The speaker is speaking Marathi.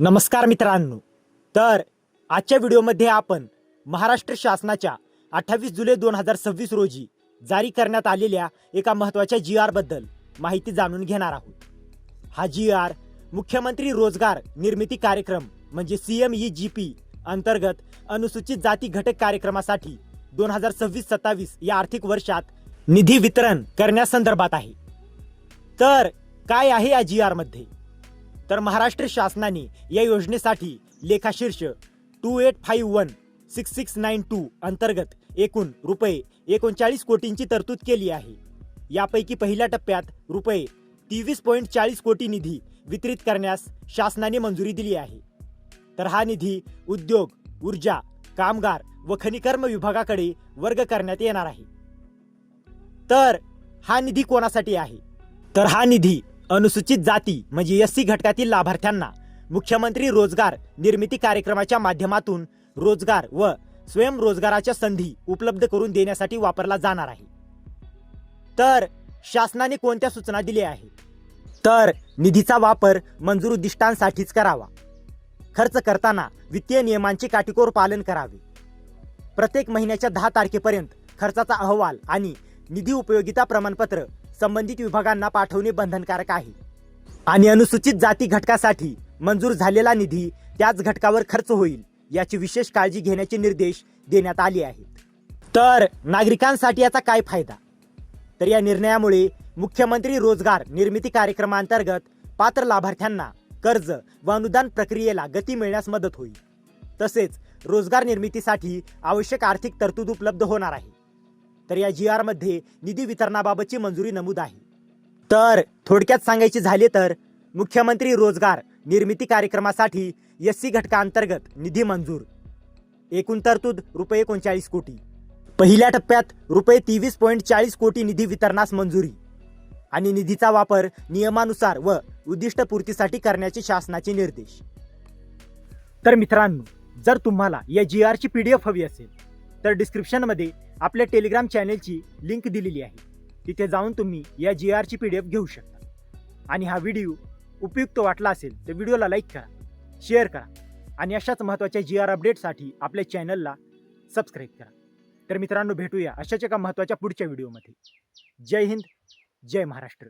नमस्कार मित्रांनो. तर आजच्या व्हिडिओमध्ये आपण महाराष्ट्र शासनाच्या 28 जुलै 2026 रोजी जारी करण्यात आलेल्या एका महत्त्वाच्या GR बद्दल माहिती जाणून घेणार आहोत. हा GR मुख्यमंत्री रोजगार निर्मिती कार्यक्रम म्हणजे CMEGP अंतर्गत अनुसूचित जाती घटक कार्यक्रमासाठी 2026-27 या आर्थिक वर्षात निधी वितरण करण्यासंदर्भात आहे. तर काय आहे या GR मध्ये? तर महाराष्ट्र शासनाने या योजनेसाठी लेखाशीर्ष 28516692 अंतर्गत एकूण रुपये 39 कोटींची तरतूद केली आहे. यापैकी पहिल्या टप्प्यात रुपये 23.40 कोटी निधी वितरित करण्यास शासनाने मंजुरी दिली आहे. तर हा निधी उद्योग, ऊर्जा, कामगार व खनिकर्म विभागाकडे वर्ग करण्यात येणार आहे. तर हा निधी कोणासाठी आहे? तर हा निधी अनुसूचित जाती म्हणजे SC घटकातील लाभार्थ्यांना मुख्यमंत्री रोजगार निर्मिती कार्यक्रमाच्या माध्यमातून रोजगार व स्वयंरोजगाराच्या संधी उपलब्ध करून देण्यासाठी वापरला जाणार आहे. तर शासनाने कोणत्या सूचना दिल्या आहेत? तर निधीचा वापर मंजूर उद्दिष्टांसाठीच करावा. खर्च करताना वित्तीय नियमांचे काटेकोर पालन करावे. प्रत्येक महिन्याच्या 10 तारखेपर्यंत खर्चाचा अहवाल आणि निधी उपयोगिता प्रमाणपत्र संबंधित विभागांना पाठवणे बंधनकारक आहे. आणि अनुसूचित जाती घटकासाठी मंजूर झालेला निधी त्याच घटकावर खर्च होईल याची विशेष काळजी घेण्याचे निर्देश देण्यात आले आहेत. तर नागरिकांसाठी याचा काय फायदा? तर या निर्णयामुळे मुख्यमंत्री रोजगार निर्मिती कार्यक्रमांतर्गत पात्र लाभार्थ्यांना कर्ज व अनुदान प्रक्रियेला गती मिळण्यास मदत होईल. तसेच रोजगार निर्मितीसाठी आवश्यक आर्थिक तरतूद उपलब्ध होणार आहे. तर या GR मध्ये निधी वितरणाबाबतची मंजुरी नमूद आहे. तर थोडक्यात सांगायचे झाले तर मुख्यमंत्री रोजगार निर्मिती कार्यक्रमासाठी SC घटकांतर्गत निधी मंजूर. एकूण तरतूद रुपये 39 कोटी. पहिल्या टप्प्यात रुपये 23.40 कोटी निधी वितरणास मंजुरी आणि निधीचा वापर नियमानुसार व उद्दिष्टपूर्तीसाठी करण्याचे शासनाचे निर्देश. तर मित्रांनो, जर तुम्हाला या GR ची PDF हवी असेल तर डिस्क्रिप्शनमध्ये आपल्या टेलिग्राम चॅनेलची लिंक दिलेली आहे. तिथे जाऊन तुम्ही या GR ची PDF घेऊ शकता. आणि हा व्हिडिओ उपयुक्त वाटला असेल तर व्हिडिओला लाईक करा, शेअर करा आणि अशाच महत्त्वाच्या GR अपडेटसाठी आपल्या चॅनलला सबस्क्राईब करा. तर मित्रांनो, भेटूया अशाच एका महत्त्वाच्या पुढच्या व्हिडिओमध्ये. जय हिंद, जय महाराष्ट्र.